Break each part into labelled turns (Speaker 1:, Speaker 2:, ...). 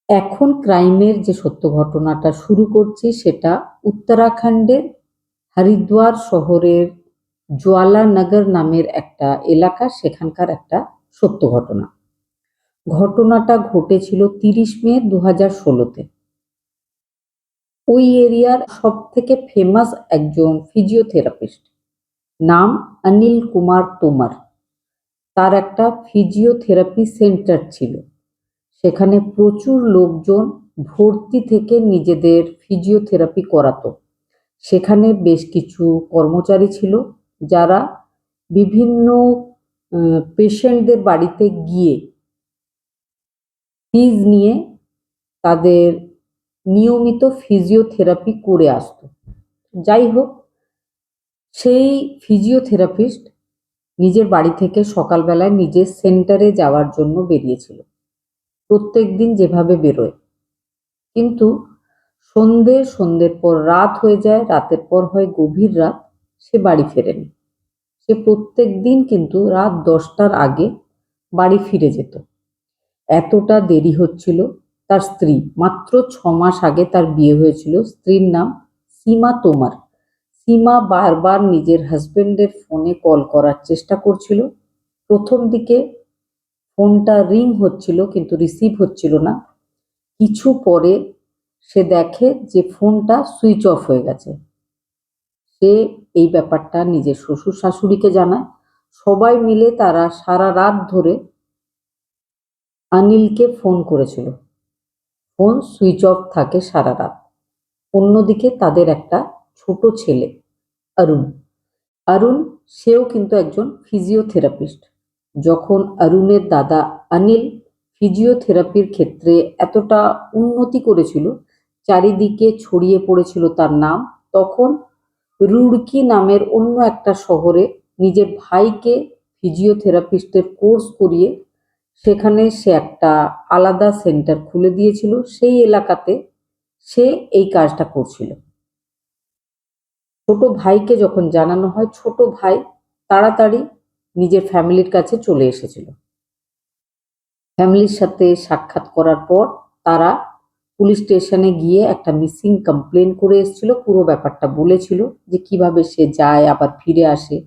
Speaker 1: এখন ক্রাইমের যে সত্য ঘটনাটা শুরু করছি সেটা উত্তরাখণ্ডের হরিদ্বার শহরের জওয়ালানগর নামের একটা এলাকা, সেখানকার একটা সত্য ঘটনা। ঘটনাটা ঘটেছিল 30 মে 2016-তে। ওই এরিয়ার সব থেকে ফেমাস একজন ফিজিওথেরাপিস্ট, নাম অনিল কুমার তোমর। তার একটা ফিজিওথেরাপি সেন্টার ছিল। সেখানে প্রচুর লোকজন ভর্তি থেকে নিজেদের ফিজিওথেরাপি করাতো। সেখানে বেশ কিছু কর্মচারী ছিল যারা বিভিন্ন পেশেন্টদের বাড়িতে গিয়ে ফিজ নিয়ে তাদের নিয়মিত ফিজিওথেরাপি করে আসতো। যাই হোক, সেই ফিজিওথেরাপিস্ট নিজের বাড়ি থেকে সকালবেলায় নিজের সেন্টারে যাওয়ার জন্য বেরিয়েছিল, প্রত্যেকদিন যেভাবে বেরোয়। কিন্তু সন্ধ্যের পর রাত হয়ে যায়, রাতের পর হয় গভীর রাত, সে বাড়ি ফেরেনি। সে প্রত্যেক দিন কিন্তু রাত 10টার আগে বাড়ি ফিরে যেত। এতটা দেরি হচ্ছিল। তার স্ত্রী, মাত্র 6 মাস আগে তার বিয়ে হয়েছিল, স্ত্রীর নাম সীমা তোমর। সীমা বারবার নিজের হাজবেন্ডের ফোনে কল করার চেষ্টা করছিল। প্রথম দিকে ফোনটা রিং হচ্ছিল কিন্তু রিসিভ হচ্ছিল না। কিছু পরে সে দেখে যে ফোনটা সুইচ অফ হয়ে গেছে। সে এই ব্যাপারটা নিজের শ্বশুর শাশুড়িকে জানায়। সবাই মিলে তারা সারা রাত ধরে অনিলকে ফোন করেছিল। ফোন সুইচ অফ থাকে সারা রাত। অন্যদিকে তাদের একটা ছোট ছেলে অরুণ। অরুণ সেও কিন্তু একজন ফিজিওথেরাপিস্ট। যখন অরুণের দাদা অনিল ফিজিওথেরাপির ক্ষেত্রে এতটা উন্নতি করেছিল, চারিদিকে ছড়িয়ে পড়েছিল তার নাম, তখন রুড়কি নামের অন্য একটা শহরে নিজের ভাইকে ফিজিওথেরাপিস্টের কোর্স করিয়ে সেখানে সে একটা আলাদা সেন্টার খুলে দিয়েছিল। সেই এলাকাতে সে এই কাজটা করছিল। ছোট ভাইকে যখন জানানো হয়, ছোট ভাই তাড়াতাড়ি নিজের ফ্যামিলির কাছে চলে এসেছিল। ফ্যামিলির সাথে সাক্ষাৎ করার পর তারা পুলিশ স্টেশনে গিয়ে একটা মিসিং কমপ্লেন করে এসেছিল। পুরো ব্যাপারটা বলেছিল যে কিভাবে সে যায় আবার ফিরে আসে,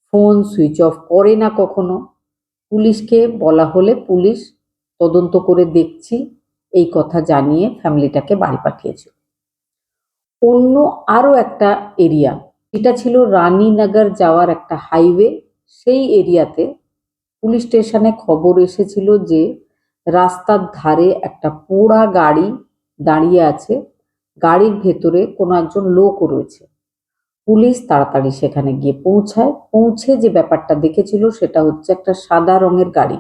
Speaker 1: ফোন সুইচ অফ করে না কখনো। পুলিশকে বলা হলে পুলিশ তদন্ত করে দেখছি এই কথা জানিয়ে ফ্যামিলিটাকে বাড়ি পাঠিয়েছিল। অন্য আরো একটা এরিয়া, এটা ছিল রানীনগর যাওয়ার একটা হাইওয়ে। সেই এরিয়াতে পুলিশ স্টেশনে খবর এসেছিল যে রাস্তার ধারে একটা পোড়া গাড়ি দাঁড়িয়ে আছে, গাড়ির ভেতরে কোনো একজন লোকও রয়েছে। পুলিশ তাড়াতাড়ি সেখানে গিয়ে পৌঁছায়। পৌঁছে যে ব্যাপারটা দেখেছিল সেটা হচ্ছে একটা সাদা রঙের গাড়ি,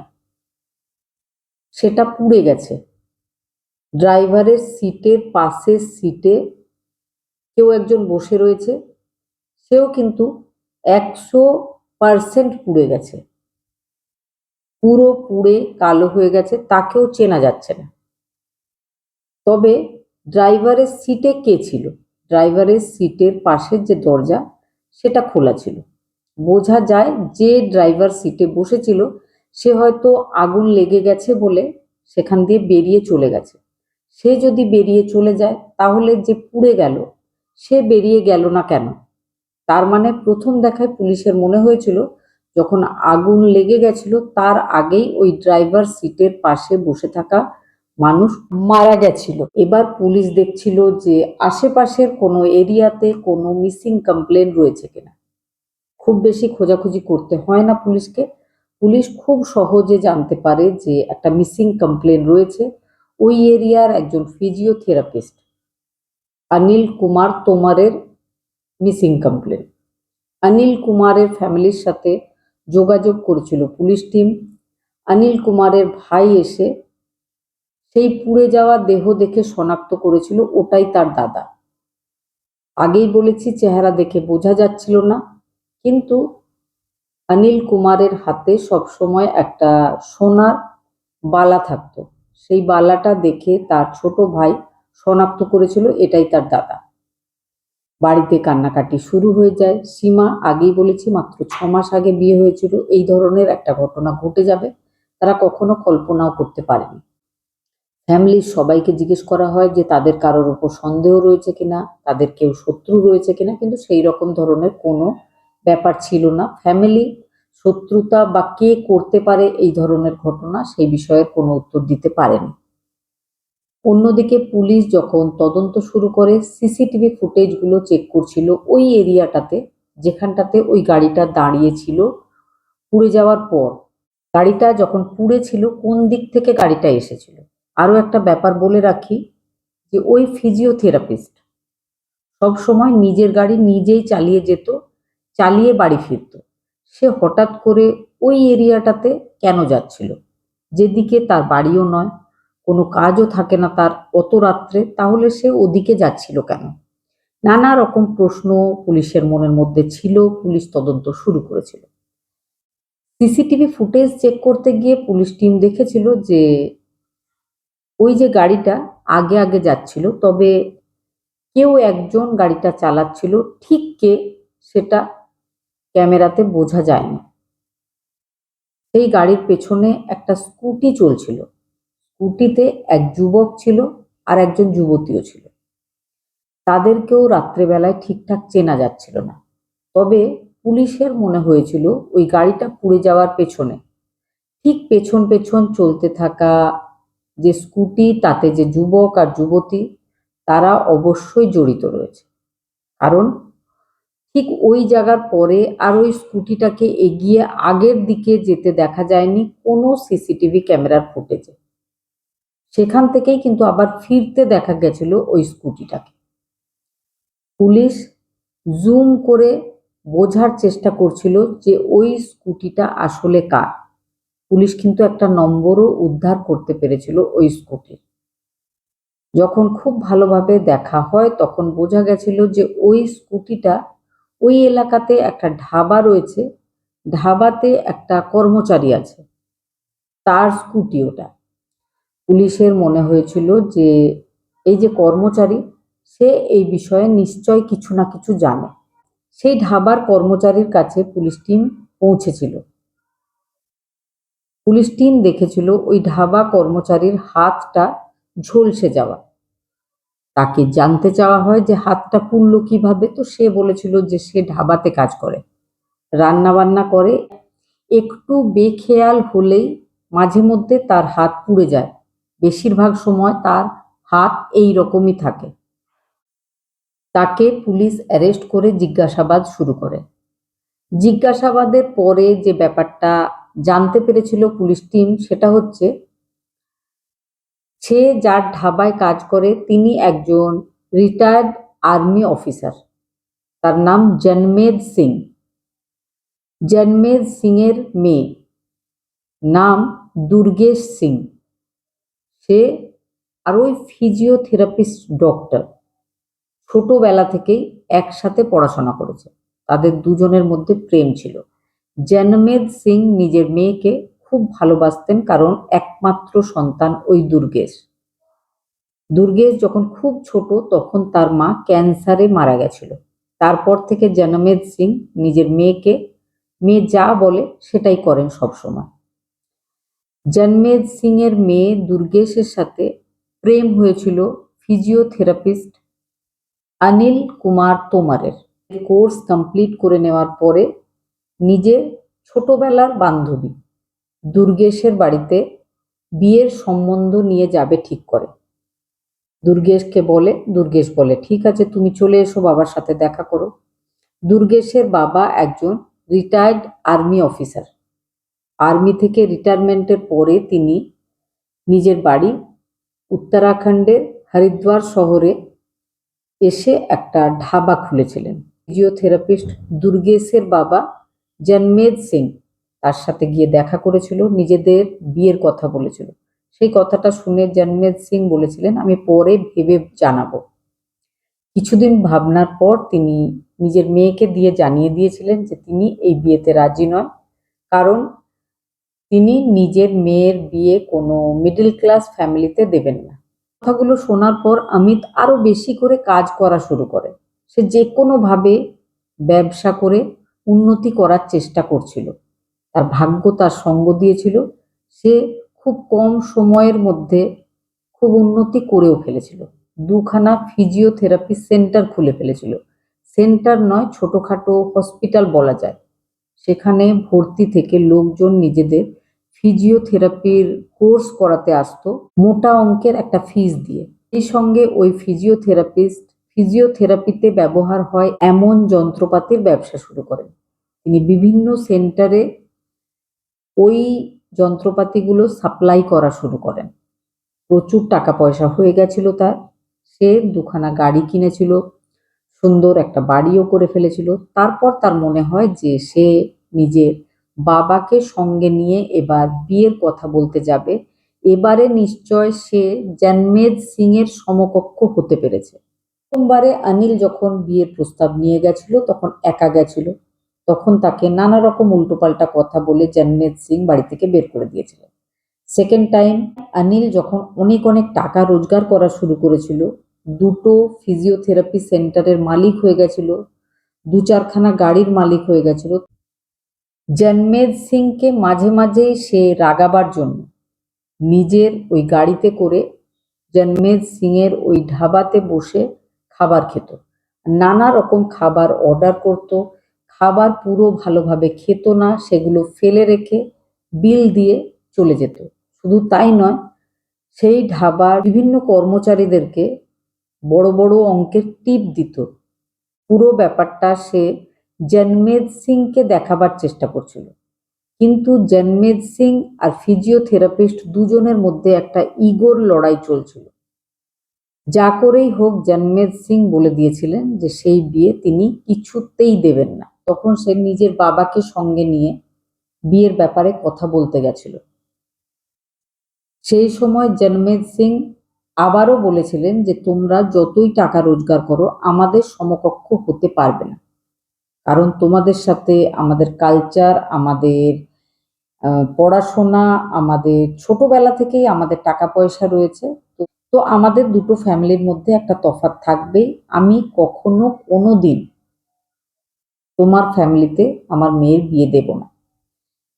Speaker 1: সেটা পুড়ে গেছে। ড্রাইভারের সিটের পাশের সিটে কেউ একজন বসে রয়েছে, সেও কিন্তু 100% পুড়ে গেছে, পুরো পুড়ে কালো হয়ে গেছে, তাকেও চেনা যাচ্ছে না। তবে ড্রাইভারের সিটে কে ছিল? ড্রাইভারের সিটের পাশের যে দরজা সেটা খোলা ছিল। বোঝা যায় যে ড্রাইভার সিটে বসেছিল সে হয়তো আগুন লেগে গেছে বলে সেখান দিয়ে বেরিয়ে চলে গেছে। সে যদি বেরিয়ে চলে যায় তাহলে যে পুড়ে গেল সে বেরিয়ে গেল না কেন? তার মানে প্রথম দেখায় পুলিশের মনে হয়েছিল যখন আগুন লেগে গেছিল তার আগেই ওই ড্রাইভার সিটের পাশে বসে থাকা মানুষ মারা গেছিল। এবার পুলিশ দেখছিল যে আশেপাশের কোনো এরিয়াতে কোনো মিসিং কমপ্লেন রয়েছে কিনা। খুব বেশি খোঁজাখুঁজি করতে হয় না পুলিশকে। পুলিশ খুব সহজে জানতে পারে যে একটা মিসিং কমপ্লেন রয়েছে। ওই এরিয়ার একজন ফিজিওথেরাপিস্ট অনিল কুমার তোমরের মিসিং কমপ্লেন। অনিল কুমারের ফ্যামিলির সাথে যোগাযোগ করেছিল পুলিশ টিম। অনিল কুমারের ভাই এসে সেই পুড়ে যাওয়া দেহ দেখে শনাক্ত করেছিল ওটাই তার দাদা। আগেই বলেছি চেহারা দেখে বোঝা যাচ্ছিল না, কিন্তু অনিল কুমারের হাতে সবসময় একটা সোনার বালা থাকতো। সেই বালাটা দেখে তার ছোট ভাই শনাক্ত করেছিল এটাই তার দাদা। বাড়িতে কান্নাকাটি শুরু হয়ে যায়। সীমা, আগেই বলেছি মাত্র 6 মাস আগে বিয়ে হয়েছিল, এই ধরনের একটা ঘটনা ঘটে যাবে তারা কখনো কল্পনাও করতে পারেনি। ফ্যামিলির সবাইকে জিজ্ঞেস করা হয় যে তাদের কারোর উপর সন্দেহ রয়েছে কিনা, তাদের কেউ শত্রু রয়েছে কিনা, কিন্তু সেই রকম ধরনের কোনো ব্যাপার ছিল না। ফ্যামিলি শত্রুতা বা কে করতে পারে এই ধরনের ঘটনা সেই বিষয়ের কোনো উত্তর দিতে পারেনি। অন্যদিকে পুলিশ যখন তদন্ত শুরু করে সিসিটিভি ফুটেজগুলো চেক করছিল ওই এরিয়াটাতে, যেখানটাতে ওই গাড়িটা দাঁড়িয়েছিল পুড়ে যাওয়ার পর, গাড়িটা যখন পুড়েছিল কোন দিক থেকে গাড়িটা এসেছিল। আরও একটা ব্যাপার বলে রাখি যে ওই ফিজিওথেরাপিস্ট সবসময় নিজের গাড়ি নিজেই চালিয়ে যেত, চালিয়ে বাড়ি ফিরত। সে হঠাৎ করে ওই এরিয়াটাতে কেন যাচ্ছিল, যেদিকে তার বাড়িও নয়, কোনো কাজও থাকে না তার অত রাত্রে, তাহলে সে ওদিকে যাচ্ছিল কেন? নানা রকম প্রশ্ন পুলিশের মনের মধ্যে ছিল। পুলিশ তদন্ত শুরু করেছিল। সিসিটিভি ফুটেজ চেক করতে গিয়ে পুলিশ টিম দেখেছিল যে ওই যে গাড়িটা আগে আগে যাচ্ছিল, তবে কেউ একজন গাড়িটা চালাচ্ছিল, ঠিক কে সেটা ক্যামেরাতে বোঝা যায়নি। সেই গাড়ির পেছনে একটা স্কুটি চলছিল, স্কুটিতে এক যুবক ছিল আর একজন যুবতীও ছিল। তাদেরকেও রাত্রেবেলায় ঠিকঠাক চেনা যাচ্ছিল না। তবে পুলিশের মনে হয়েছিল ওই গাড়িটা পুড়ে যাওয়ার পেছনে, ঠিক পেছন পেছন চলতে থাকা যে স্কুটি, তাতে যে যুবক আর যুবতী, তারা অবশ্যই জড়িত রয়েছে। কারণ ঠিক ওই জায়গার পরে আর ওই স্কুটিটাকে এগিয়ে আগের দিকে যেতে দেখা যায়নি কোনো সিসিটিভি ক্যামেরার ফুটেজে। সেখান থেকেই কিন্তু আবার ফিরতে দেখা গেছিল ওই স্কুটিটাকে। পুলিশ জুম করে বোঝার চেষ্টা করছিল যে ওই স্কুটিটা আসলে কার। পুলিশ কিন্তু একটা নম্বরও উদ্ধার করতে পেরেছিল ওই স্কুটির। যখন খুব ভালোভাবে দেখা হয় তখন বোঝা গেছিল যে ওই স্কুটিটা ওই এলাকাতে একটা ধাবা রয়েছে, ধাবাতে একটা কর্মচারী আছে, তার স্কুটি ওটা। পুলিশের মনে হয়েছিল যে এই যে কর্মচারী, সে এই বিষয়ে নিশ্চয় কিছু না কিছু জানে। সেই ধাবার কর্মচারীর কাছে পুলিশ টিম পৌঁছেছিল। পুলিশ টিম দেখেছিল ওই ধাবা কর্মচারীর হাতটা ঝলসে যাওয়া। তাকে জানতে চাওয়া হয় যে হাতটা পুড়ল কিভাবে, তো সে বলেছিল যে সে ধাবাতে কাজ করে, রান্না বান্না করে, একটু বেখেয়াল হলেই মাঝে মধ্যে তার হাত পুড়ে যায়, বেশিরভাগ সময় তার হাত এই রকমই থাকে। তাকে পুলিশ অ্যারেস্ট করে জিজ্ঞাসাবাদ শুরু করে। জিজ্ঞাসাবাদের পরে যে ব্যাপারটা জানতে পেরেছিল পুলিশ টিম, সেটা হচ্ছে সে যার ধাবায় কাজ করে তিনি একজন রিটায়ার্ড আর্মি অফিসার। তার নাম জনমেদ সিং। জনমেদ সিং এর মেয়ে নাম দুর্গেশ সিং। সে আর ওই ফিজিওথেরাপিস্ট ডক্টর ছোটবেলা থেকেই একসাথে পড়াশোনা করেছে। তাদের দুজনের মধ্যে প্রেম ছিল। জনমেদ সিং নিজের মেয়েকে খুব ভালোবাসতেন, কারণ একমাত্র সন্তান ওই দুর্গেশ। দুর্গেশ যখন খুব ছোট তখন তার মা ক্যান্সারে মারা গেছিল। তারপর থেকে জনমেদ সিং নিজের মেয়েকে, মেয়ে যা বলে সেটাই করেন সবসময়। জনমেদ সিং এর মেয়ে দুর্গেশের সাথে প্রেম হয়েছিল ফিজিওথেরাপিস্ট অনিল কুমার তোমারের। কোর্স কমপ্লিট করে নেওয়ার পরে নিজের ছোটবেলার বান্ধবী দুর্গেশের বাড়িতে বিয়ের সম্বন্ধ নিয়ে যাবে ঠিক করে। দুর্গেশকে বলে, দুর্গেশ বলে ঠিক আছে তুমি চলে এসো, বাবার সাথে দেখা করো। দুর্গেশের বাবা একজন রিটায়ার্ড আর্মি অফিসার। আর্মি থেকে রিটায়ারমেন্টের পরে তিনি নিজের বাড়ি উত্তরাখণ্ডের হরিদ্বার শহরে এসে একটা ধাবা খুলেছিলেন। ফিজিওথেরাপিস্ট দুর্গেশের বাবা জনমেদ সিং তার সাথে গিয়ে দেখা করেছিল, নিজেদের বিয়ের কথা বলেছিল। সেই কথাটা শুনে জনমেদ সিং বলেছিলেন আমি পরে ভেবে জানাবো। কিছুদিন ভাবনার পর তিনি নিজের মেয়েকে দিয়ে জানিয়ে দিয়েছিলেন যে তিনি এই বিয়েতে রাজি নয়, কারণ তিনি নিজের মেয়ের বিয়ে কোনো মিডল ক্লাস ফ্যামিলিতে দেবেন না। কথাগুলো শোনার পর অমিত আরো বেশি করে কাজ করা শুরু করে। সে যে কোনোভাবে ব্যবসা করে উন্নতি করার চেষ্টা করছিল। তার ভাগ্য তার সঙ্গ দিয়েছিল। সে খুব কম সময়ের মধ্যে খুব উন্নতি করেও ফেলেছিল। দুখানা ফিজিওথেরাপি সেন্টার খুলে ফেলেছিল। সেন্টার নয়, ছোটখাটো হসপিটাল বলা যায়। সেখানে ভর্তি থেকে লোকজন নিজেদের ফিজিওথেরাপির কোর্স করাতে আসতো মোটা অঙ্কের একটা ফিস দিয়ে। এই সঙ্গে ওই ফিজিওথেরাপিতে ব্যবহার হয় এমন যন্ত্রপাতির ব্যবসা শুরু করেন। তিনি বিভিন্ন সেন্টারে ওই যন্ত্রপাতিগুলো সাপ্লাই করা শুরু করেন। প্রচুর টাকা পয়সা হয়ে গেছিল তার। সে দুখানা গাড়ি কিনেছিল, সুন্দর একটা বাড়িও করে ফেলেছিল। তারপর তার মনে হয় যে সে নিজের বাবাকে সঙ্গে নিয়ে এবার বিয়ের কথা বলতে যাবে। এবারে নিশ্চয় সে জন্মেজ সিং এর সমকক্ষ হতে পেরেছে। প্রথমবারে অনিল যখন বিয়ের প্রস্তাব নিয়ে গেছিল তখন একা গেছিল। তখন তাকে নানা রকম উল্টোপাল্টা কথা বলে জন্মেজ সিং বাড়ি থেকে বের করে দিয়েছিল। সেকেন্ড টাইম অনিল যখন অনেক অনেক টাকা রোজগার করা শুরু করেছিল, দুটো ফিজিওথেরাপি সেন্টারের মালিক হয়ে গেছিল, দু চারখানা গাড়ির মালিক হয়ে গেছিল, জন্মেজ সিংকে মাঝে মাঝেই সে রাগাবার জন্য নিজের ওই গাড়িতে করে জন্মেজ সিং এর ওই ধাবাতে বসে খাবার খেত। নানা রকম খাবার অর্ডার করত। খাবার পুরো ভালোভাবে খেত না, সেগুলো ফেলে রেখে বিল দিয়ে চলে যেত। শুধু তাই নয়, সেই ধাবার বিভিন্ন কর্মচারীদেরকে বড় বড় অঙ্কের টিপ দিত। পুরো ব্যাপারটা সে জন্মেজ সিংকে দেখাবার চেষ্টা করছিল। কিন্তু জন্মেজ সিং আর ফিজিওথেরাপিস্ট দুজনের মধ্যে একটা ইগোর লড়াই চলছিল। যা করেই হোক জন্মেজ সিং বলে দিয়েছিলেন যে সেই বিয়ে তিনি কিছুতেই দেবেন না। তখন সে নিজের বাবাকে সঙ্গে নিয়ে বিয়ের ব্যাপারে কথা বলতে গেছিল। সেই সময় জন্মেজ সিং আবারও বলেছিলেন যে তোমরা যতই টাকা রোজগার করো আমাদের সমকক্ষ হতে পারবে না, কারণ তোমাদের সাথে আমাদের কালচার, আমাদের পড়াশোনা, আমাদের ছোটবেলা থেকেই আমাদের টাকা পয়সা রয়েছে। তো আমাদের দুটো ফ্যামিলির মধ্যে একটা তফাৎ থাকবেই। আমি কখনো কোনোদিন তোমার ফ্যামিলিতে আমার মেয়ের বিয়ে দেব না।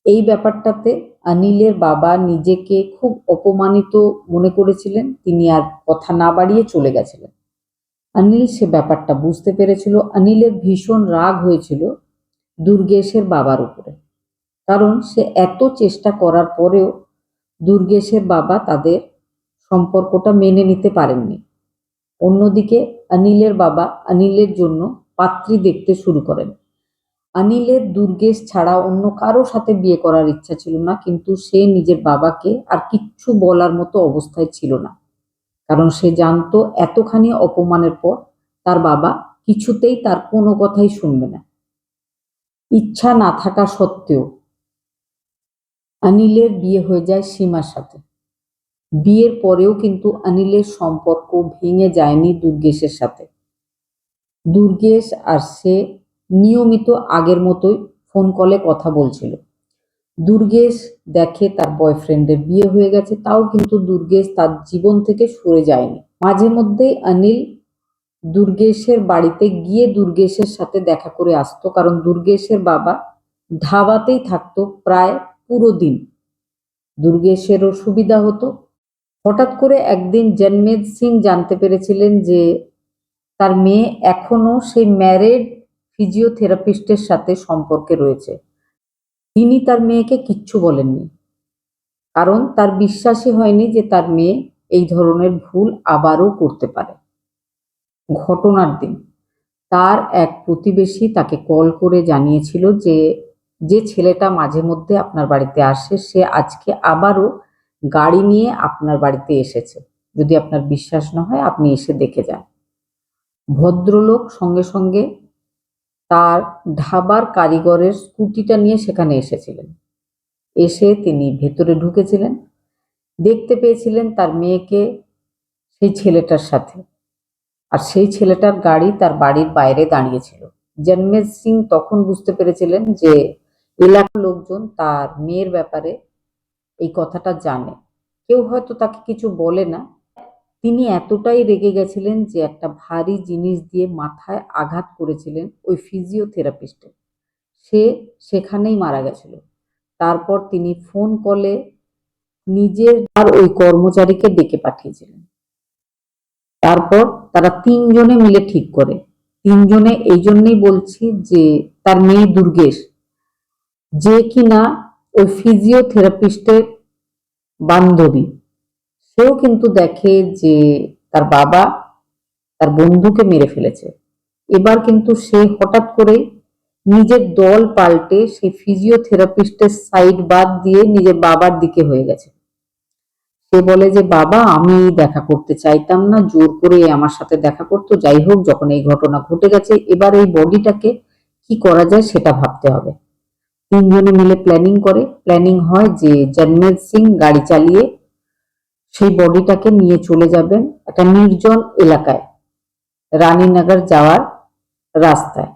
Speaker 1: এই ব্যাপারটাতে অনিলের বাবা নিজেকে খুব অপমানিত মনে করেছিলেন। তিনি আর কথা না বাড়িয়ে চলে গেছিলেন। অনিল সে ব্যাপারটা বুঝতে পেরেছিল। অনিলের ভীষণ রাগ হয়েছিল দুর্গেশের বাবার উপরে, কারণ সে এত চেষ্টা করার পরেও দুর্গেশের বাবা তাদের সম্পর্কটা মেনে নিতে পারেননি। অন্যদিকে অনিলের বাবা অনিলের জন্য পাত্রী দেখতে শুরু করেন। অনিলের দুর্গেশ ছাড়া অন্য কারো সাথে বিয়ে করার ইচ্ছা ছিল না, কিন্তু সে নিজের বাবাকে আর কিচ্ছু বলার মতো অবস্থায় ছিল না, কারণ সে জানতো এতখানি অপমানের পর তার বাবা কিছুতেই তার কোনো কথাই শুনবে না। ইচ্ছা না থাকা সত্ত্বেও অনিলের বিয়ে হয়ে যায় সীমার সাথে। বিয়ের পরেও কিন্তু অনিলের সম্পর্ক ভেঙে যায়নি দুর্গেশের সাথে। দুর্গেশ আর সে নিয়মিত আগের মতোই ফোন কলে কথা বলছিল। দুর্গেশ দেখে তার বয়ফ্রেন্ডের বিয়ে হয়ে গেছে, তাও কিন্তু দুর্গেশ তার জীবন থেকে সরে যায়নি। মাঝে মধ্যেই অনিল দুর্গেশের বাড়িতে গিয়ে দুর্গেশের সাথে দেখা করে আসতো, কারণ দুর্গেশের বাবা ধাবাতেই থাকতো প্রায় পুরো দিন। দুর্গেশেরও সুবিধা হতো। হঠাৎ করে একদিন জন্মেজ সিং জানতে পেরেছিলেন যে তার মেয়ে এখনো সেই ম্যারেড ফিজিওথেরাপিস্টের সাথে সম্পর্কে রয়েছে। তিনি তার মেয়েকে কিচ্ছু বলেননি, কারণ তার বিশ্বাসই হয়নি যে তার মেয়ে এই ধরনের ভুল আবারও করতে পারে। ঘটনার দিন তার এক প্রতিবেশী তাকে কল করে জানিয়েছিল যে যে ছেলেটা মাঝে মধ্যে আপনার বাড়িতে আসে সে আজকে আবারও গাড়ি নিয়ে আপনার বাড়িতে এসেছে। যদি আপনার বিশ্বাস না হয় আপনি এসে দেখে যান। ভদ্রলোক সঙ্গে সঙ্গে তার ধাবার কারিগরের স্কুটিটা নিয়ে সেখানে এসেছিলেন। এসে তিনি ভেতরে ঢুকেছিলেন, দেখতে পেয়েছিলেন তার মেয়েকে সেই ছেলেটার সাথে, আর সেই ছেলেটার গাড়ি তার বাড়ির বাইরে দাঁড়িয়েছিল। জন্মেজ সিং তখন বুঝতে পেরেছিলেন যে এলাকার লোকজন তার মেয়ের ব্যাপারে এই কথাটা জানে। কেউ হয়তো তাকে কিছু বলে না। তিনি এতটাই রেগে গেছিলেন যে একটা ভারী জিনিস দিয়ে মাথায় আঘাত করেছিলেন ওই ফিজিওথেরাপিস্টে। সে সেখানেই মারা গেছিল। তারপর তিনি ফোন কলে নিজের আর ওই কর্মচারীকে ডেকে পাঠিয়েছিলেন। তারপর তারা তিনজনে মিলে ঠিক করে, তিনজনে এই জন্যই বলছি যে তার মেয়ে দুর্গেশ, যে কিনা ওই ফিজিওথেরাপিস্টের বান্ধবী, সেও কিন্তু দেখে যে তার বাবা তার বন্ধুকে মেরে ফেলেছে। এবার কিন্তু সে হঠাৎ করে নিজের দল পাল্টে সেই ফিজিওথেরাপিস্টের সাইড বাদ দিয়ে নিজের বাবার দিকে হয়ে গেছে। সে বলে যে বাবা, আমি দেখা করতে চাইতাম না, জোর করে আমার সাথে দেখা করতো। যাই হোক, যখন এই ঘটনা ঘটে গেছে, এবার এই বডিটাকে কি করা যায় সেটা ভাবতে হবে। তিনজনে মিলে প্ল্যানিং করে। প্ল্যানিং হয় যে জন্মের সিং গাড়ি চালিয়ে সেই বডিটাকে নিয়ে চলে যাবেন একটা নির্জন এলাকায়, রানীনগর যাওয়ার রাস্তায়।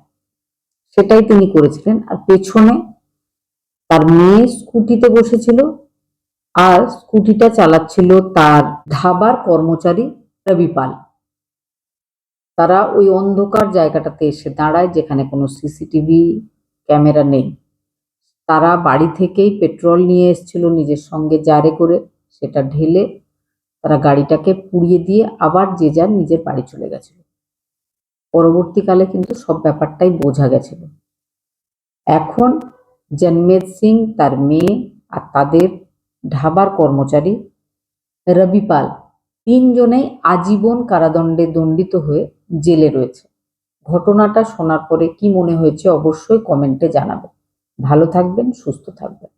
Speaker 1: সেটাই তিনি করেছিলেন। আর পেছনে তার মেয়ে স্কুটিতে বসেছিল, আর স্কুটিটা চালাচ্ছিল তার ধাবার কর্মচারী রবি পাল। তারা ওই অন্ধকার জায়গাটাতে এসে দাঁড়ায় যেখানে কোনো সিসিটিভি ক্যামেরা নেই। তারা বাড়ি থেকেই পেট্রোল নিয়ে এসেছিল নিজের সঙ্গে জারে করে, সেটা ঢেলে তারা গাড়িটাকে পুড়িয়ে দিয়ে আবার যে যার নিজের বাড়ি চলে গেছিল। পরবর্তীকালে কিন্তু সব ব্যাপারটাই বোঝা গেছিল। এখন জন্মের সিং, তার মেয়ে আর তাদের ধাবার কর্মচারী রবি পাল, তিনজনেই আজীবন কারাদণ্ডে দণ্ডিত হয়ে জেলে রয়েছে। ঘটনাটা শোনার পরে কি মনে হয়েছে অবশ্যই কমেন্টে জানাবেন। ভালো থাকবেন, সুস্থ থাকবেন।